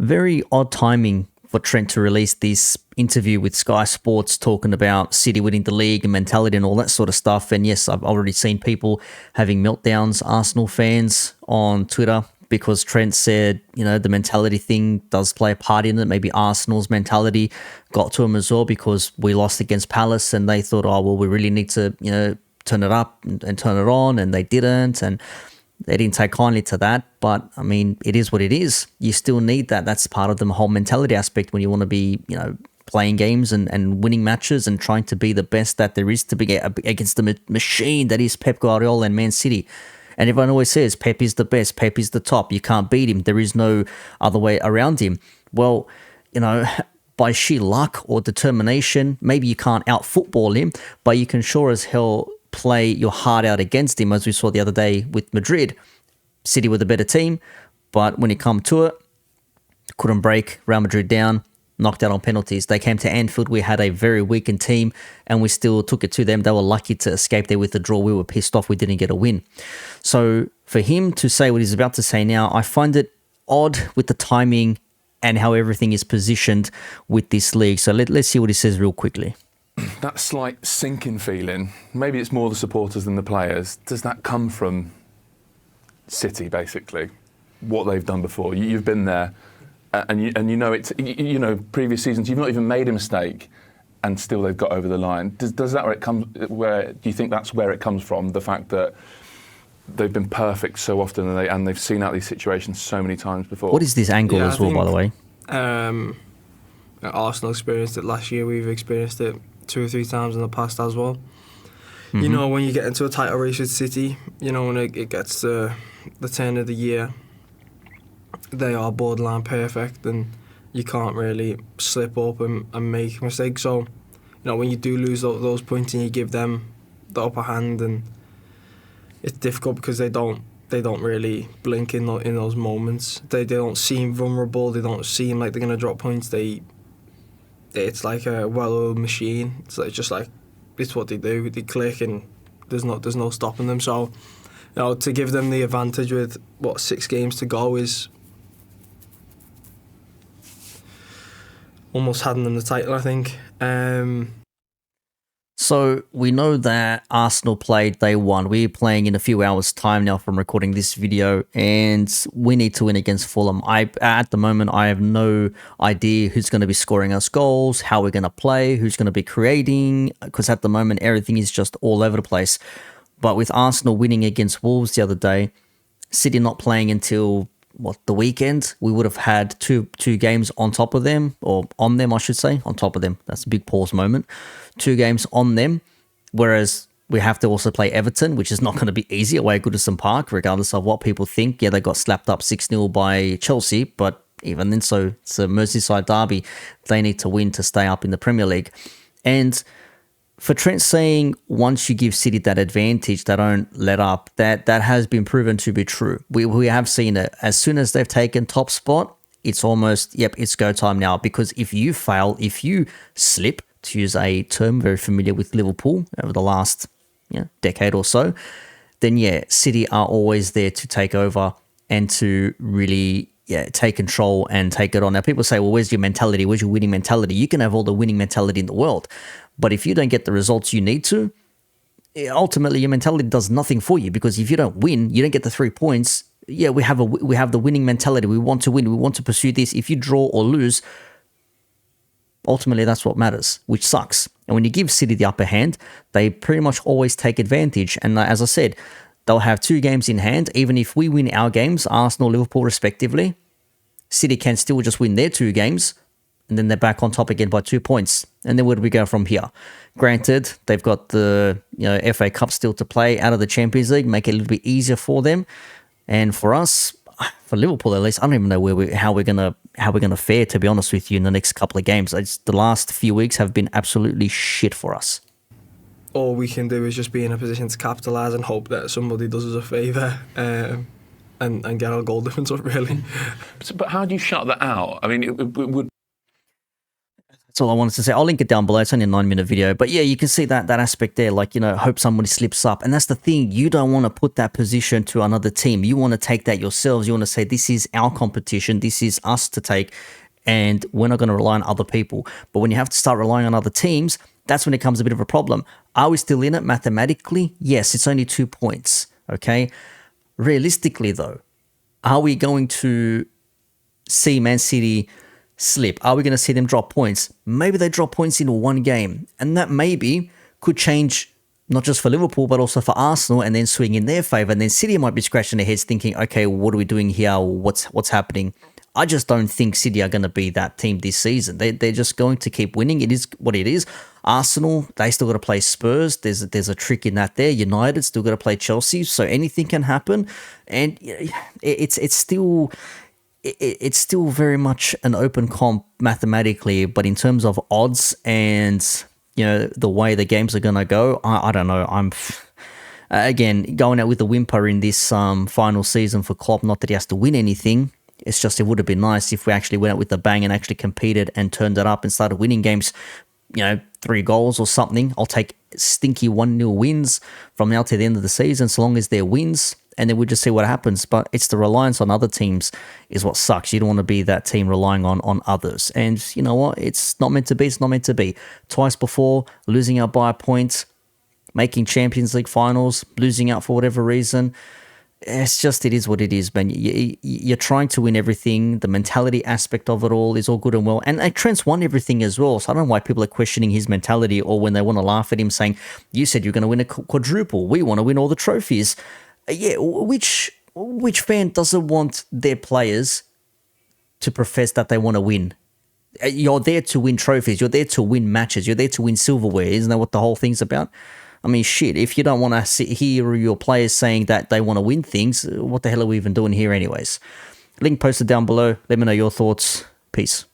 Very odd timing for Trent to release this interview with Sky Sports talking about City winning the league and mentality and all that sort of stuff. And yes, I've already seen people having meltdowns, Arsenal fans on Twitter, because Trent said, the mentality thing does play a part in it. Maybe Arsenal's mentality got to him as well because we lost against Palace and they thought, oh, well, we really need to, turn it up and turn it on, and they didn't. And they didn't take kindly to that, but I mean, it is what it is. You still need that. That's part of the whole mentality aspect when you want to be, playing games and winning matches and trying to be the best that there is to be against the machine that is Pep Guardiola and Man City. And everyone always says Pep is the best, Pep is the top. You can't beat him. There is no other way around him. Well, by sheer luck or determination, maybe you can't out-football him, but you can sure as hell play your heart out against him, as we saw the other day with Madrid. City were the better team, but when it come to it, couldn't break Real Madrid down, knocked out on penalties. They came to Anfield, we had a very weakened team, and we still took it to them. They were lucky to escape there with a draw. We were pissed off we didn't get a win. So for him to say what he's about to say now, I find it odd with the timing and how everything is positioned with this league. So let's see what he says real quickly. That slight sinking feeling, maybe it's more the supporters than the players. Does that come from City, basically? What they've done before? You've been there, and you know it. Previous seasons you've not even made a mistake, and still they've got over the line. Does that where it comes? Where do you think that's where it comes from? The fact that they've been perfect so often, and they've seen out these situations so many times before. What is this angle as well, by the way? Arsenal experienced it last year. We've experienced it 2 or 3 times in the past as well. Mm-hmm. When you get into a title race with City, when it gets to the turn of the year, they are borderline perfect, and you can't really slip up and make mistakes. So, when you do lose those points and you give them the upper hand, and it's difficult because they don't really blink in those moments. They don't seem vulnerable. They don't seem like they're gonna drop points. It's like a well-oiled machine. It's what they do. They click, and there's no stopping them. So, to give them the advantage with 6 games to go is almost handing them the title, I think. So we know that Arsenal played day one. We're playing in a few hours' time now from recording this video, and we need to win against Fulham. At the moment, I have no idea who's going to be scoring us goals, how we're going to play, who's going to be creating, because at the moment, everything is just all over the place. But with Arsenal winning against Wolves the other day, City not playing until the weekend, we would have had two games on top of them, or on them, I should say, on top of them. That's a big pause moment. 2 games on them, whereas we have to also play Everton, which is not going to be easy away at Goodison Park, regardless of what people think. Yeah, they got slapped up 6-0 by Chelsea, but even then, so it's a Merseyside derby. They need to win to stay up in the Premier League. And for Trent saying once you give City that advantage, they don't let up, that has been proven to be true. We have seen it. As soon as they've taken top spot, it's almost, it's go time now. Because if you fail, if you slip, to use a term very familiar with Liverpool over the last decade or so, then City are always there to take over and to really take control and take it on. Now people say, well, where's your mentality? Where's your winning mentality? You can have all the winning mentality in the world, but if you don't get the results you need to, ultimately your mentality does nothing for you, because if you don't win, you don't get the 3 points. We have the winning mentality. We want to win. We want to pursue this. If you draw or lose, ultimately that's what matters, which sucks. And when you give City the upper hand, they pretty much always take advantage. And as I said, they'll have 2 games in hand. Even if we win our games, Arsenal, Liverpool respectively, City can still just win their 2 games, and then they're back on top again by 2 points. And then where do we go from here? Granted, they've got the FA Cup still to play out of the Champions League, make it a little bit easier for them. And for us, for Liverpool at least, I don't even know how we're gonna fare, to be honest with you, in the next couple of games. The last few weeks have been absolutely shit for us. All we can do is just be in a position to capitalise and hope that somebody does us a favour and get our goal difference up, really. But how do you shut that out? I mean, it would... That's all I wanted to say. I'll link it down below. It's only a 9-minute video. But yeah, you can see that aspect there. Like, hope somebody slips up. And that's the thing. You don't want to put that position to another team. You want to take that yourselves. You want to say, this is our competition. This is us to take. And we're not going to rely on other people. But when you have to start relying on other teams, that's when it becomes a bit of a problem. Are we still in it mathematically? Yes, it's only 2 points. Okay. Realistically, though, are we going to see Man City slip? Are we going to see them drop points? Maybe they drop points in one game, and that maybe could change not just for Liverpool but also for Arsenal, and then swing in their favour. And then City might be scratching their heads thinking, okay, what are we doing here? What's happening? I just don't think City are going to be that team this season. They're just going to keep winning. It is what it is. Arsenal, they still got to play Spurs. There's a trick in that there. United still got to play Chelsea, so anything can happen. And it's still very much an open comp mathematically, but in terms of odds and the way the games are gonna go, I don't know. I'm again going out with a whimper in this final season for Klopp. Not that he has to win anything. It's just it would have been nice if we actually went out with a bang and actually competed and turned it up and started winning games. 3 goals or something. I'll take stinky 1-0 wins from now to the end of the season, so long as they're wins. And then we'll just see what happens. But it's the reliance on other teams is what sucks. You don't want to be that team relying on others. And you know what? It's not meant to be. It's not meant to be. Twice before, losing out by a point, making Champions League finals, losing out for whatever reason. It's just, it is what it is, man. You're trying to win everything. The mentality aspect of it all is all good and well. And Trent's won everything as well. So I don't know why people are questioning his mentality, or when they want to laugh at him saying, you said you're going to win a quadruple. We want to win all the trophies. Yeah, which fan doesn't want their players to profess that they want to win? You're there to win trophies. You're there to win matches. You're there to win silverware. Isn't that what the whole thing's about? I mean, shit, if you don't want to hear your players saying that they want to win things, what the hell are we even doing here anyways? Link posted down below. Let me know your thoughts. Peace.